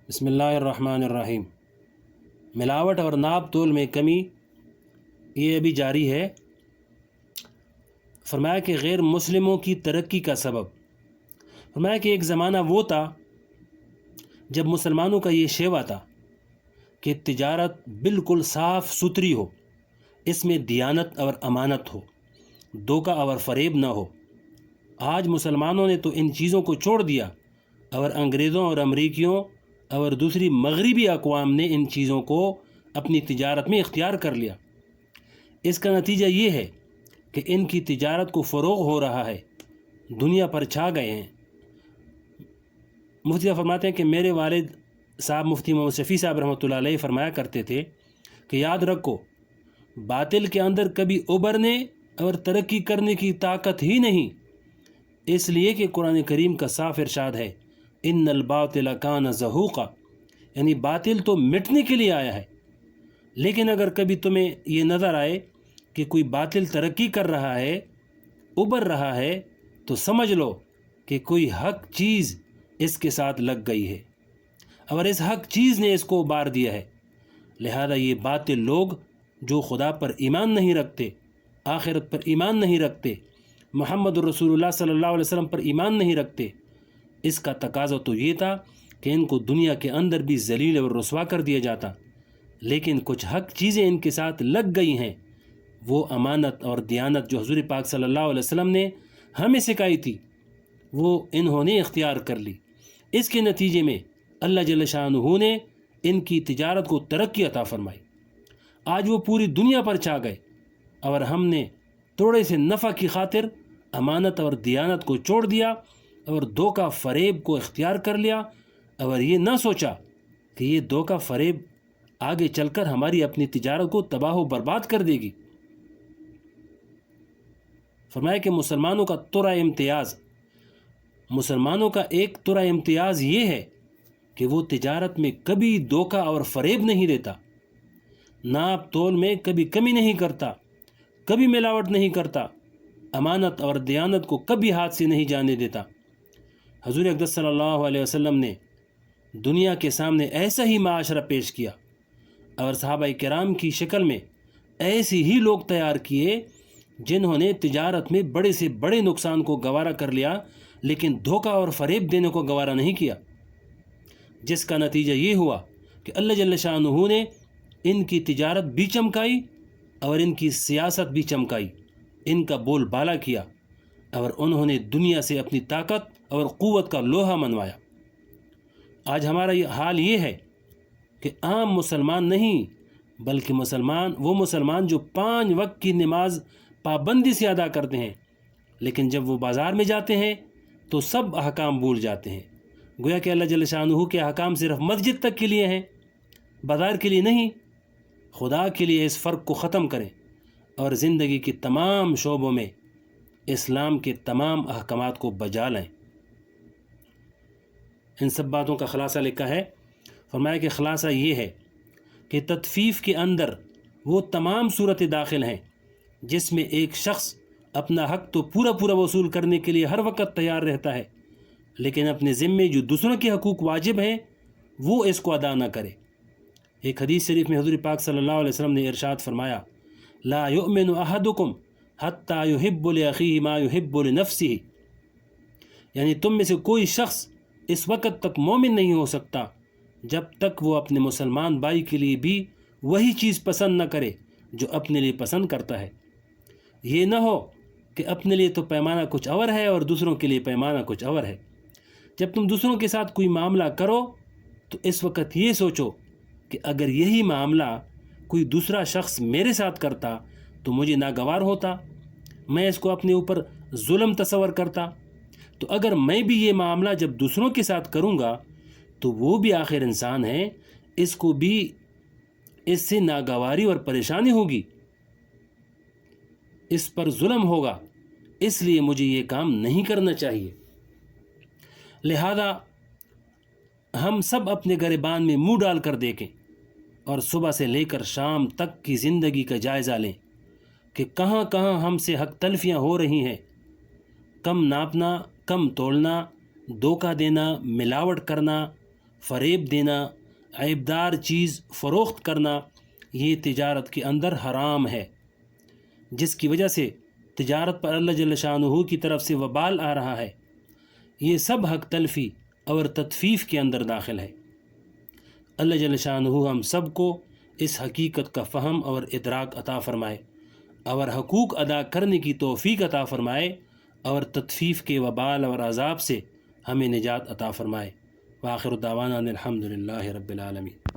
بسم اللہ الرحمن الرحیم۔ ملاوٹ اور ناپ تول میں کمی یہ ابھی جاری ہے۔ فرمایا کہ غیر مسلموں کی ترقی کا سبب، فرمایا کہ ایک زمانہ وہ تھا جب مسلمانوں کا یہ شیوا تھا کہ تجارت بالکل صاف ستھری ہو، اس میں دیانت اور امانت ہو، دھوکہ اور فریب نہ ہو۔ آج مسلمانوں نے تو ان چیزوں کو چھوڑ دیا اور انگریزوں اور امریکیوں اور دوسری مغربی اقوام نے ان چیزوں کو اپنی تجارت میں اختیار کر لیا۔ اس کا نتیجہ یہ ہے کہ ان کی تجارت کو فروغ ہو رہا ہے، دنیا پر چھا گئے ہیں۔ مفتی صاحب فرماتے ہیں کہ میرے والد صاحب مفتی محمد شفیع صاحب رحمۃ اللہ علیہ فرمایا کرتے تھے کہ یاد رکھو، باطل کے اندر کبھی ابھرنے اور ترقی کرنے کی طاقت ہی نہیں، اس لیے کہ قرآن کریم کا صاف ارشاد ہے، ان الباطل کان زہوقا، یعنی باطل تو مٹنے کے لیے آیا ہے۔ لیکن اگر کبھی تمہیں یہ نظر آئے کہ کوئی باطل ترقی کر رہا ہے، ابھر رہا ہے، تو سمجھ لو کہ کوئی حق چیز اس کے ساتھ لگ گئی ہے اور اس حق چیز نے اس کو ابھار دیا ہے۔ لہذا یہ باطل لوگ جو خدا پر ایمان نہیں رکھتے، آخرت پر ایمان نہیں رکھتے، محمد رسول اللہ صلی اللہ علیہ وسلم پر ایمان نہیں رکھتے، اس کا تقاضا تو یہ تھا کہ ان کو دنیا کے اندر بھی ذلیل اور رسوا کر دیا جاتا۔ لیکن کچھ حق چیزیں ان کے ساتھ لگ گئی ہیں، وہ امانت اور دیانت جو حضور پاک صلی اللہ علیہ وسلم نے ہمیں سکھائی تھی، وہ انہوں نے اختیار کر لی۔ اس کے نتیجے میں اللہ جل شانہ نے ان کی تجارت کو ترقی عطا فرمائی۔ آج وہ پوری دنیا پر چھا گئے اور ہم نے تھوڑے سے نفع کی خاطر امانت اور دیانت کو چھوڑ دیا اور دھوکہ فریب کو اختیار کر لیا، اور یہ نہ سوچا کہ یہ دھوکہ فریب آگے چل کر ہماری اپنی تجارت کو تباہ و برباد کر دے گی۔ فرمایا کہ مسلمانوں کا ترا امتیاز، مسلمانوں کا ایک ترا امتیاز یہ ہے کہ وہ تجارت میں کبھی دھوکہ اور فریب نہیں دیتا، ناپ تول میں کبھی کمی نہیں کرتا، کبھی ملاوٹ نہیں کرتا، امانت اور دیانت کو کبھی ہاتھ سے نہیں جانے دیتا۔ حضور اقدس صلی اللہ علیہ وسلم نے دنیا کے سامنے ایسا ہی معاشرہ پیش کیا اور صحابہ کرام کی شکل میں ایسے ہی لوگ تیار کیے جنہوں نے تجارت میں بڑے سے بڑے نقصان کو گوارا کر لیا، لیکن دھوکہ اور فریب دینے کو گوارا نہیں کیا، جس کا نتیجہ یہ ہوا کہ اللہ جل شانہ نے ان کی تجارت بھی چمکائی اور ان کی سیاست بھی چمکائی، ان کا بول بالا کیا، اور انہوں نے دنیا سے اپنی طاقت اور قوت کا لوہا منوایا۔ آج ہمارا یہ حال یہ ہے کہ عام مسلمان نہیں، بلکہ وہ مسلمان جو 5 وقت کی نماز پابندی سے ادا کرتے ہیں، لیکن جب وہ بازار میں جاتے ہیں تو سب احکام بھول جاتے ہیں، گویا کہ اللہ جل شانہ کے احکام صرف مسجد تک کے لیے ہیں، بازار کے لیے نہیں۔ خدا کے لیے اس فرق کو ختم کریں اور زندگی کی تمام شعبوں میں اسلام کے تمام احکامات کو بجا لیں۔ ان سب باتوں کا خلاصہ لکھا ہے، فرمایا کہ خلاصہ یہ ہے کہ تطفیف کے اندر وہ تمام صورتیں داخل ہیں جس میں ایک شخص اپنا حق تو پورا وصول کرنے کے لیے ہر وقت تیار رہتا ہے، لیکن اپنے ذمے جو دوسروں کے حقوق واجب ہیں وہ اس کو ادا نہ کرے۔ ایک حدیث شریف میں حضور پاک صلی اللہ علیہ وسلم نے ارشاد فرمایا، لا یؤمن احدکم حتی یحب لاخیہ ما یحب لنفسہ، یعنی تم میں سے کوئی شخص اس وقت تک مومن نہیں ہو سکتا جب تک وہ اپنے مسلمان بھائی کے لیے بھی وہی چیز پسند نہ کرے جو اپنے لیے پسند کرتا ہے۔ یہ نہ ہو کہ اپنے لیے تو پیمانہ کچھ اور ہے اور دوسروں کے لیے پیمانہ کچھ اور ہے۔ جب تم دوسروں کے ساتھ کوئی معاملہ کرو تو اس وقت یہ سوچو کہ اگر یہی معاملہ کوئی دوسرا شخص میرے ساتھ کرتا تو مجھے ناگوار ہوتا، میں اس کو اپنے اوپر ظلم تصور کرتا، تو اگر میں بھی یہ معاملہ جب دوسروں کے ساتھ کروں گا تو وہ بھی آخر انسان ہے، اس کو بھی اس سے ناگواری اور پریشانی ہوگی، اس پر ظلم ہوگا، اس لیے مجھے یہ کام نہیں کرنا چاہیے۔ لہذا ہم سب اپنے گریبان میں منہ ڈال کر دیکھیں اور صبح سے لے کر شام تک کی زندگی کا جائزہ لیں کہ کہاں کہاں ہم سے حق تلفیاں ہو رہی ہیں، کم ناپنا، کم تولنا، دھوکہ دینا، ملاوٹ کرنا، فریب دینا، عیبدار چیز فروخت کرنا، یہ تجارت کے اندر حرام ہے، جس کی وجہ سے تجارت پر اللہ جل شانہ کی طرف سے وبال آ رہا ہے۔ یہ سب حق تلفی اور تطفیف کے اندر داخل ہے۔ اللہ جل شانہ ہم سب کو اس حقیقت کا فہم اور ادراک عطا فرمائے، اور حقوق ادا کرنے کی توفیق عطا فرمائے، اور تطفیف کے وبال اور عذاب سے ہمیں نجات عطا فرمائے۔ وآخر دعوانا ان الحمد للہ رب العالمین۔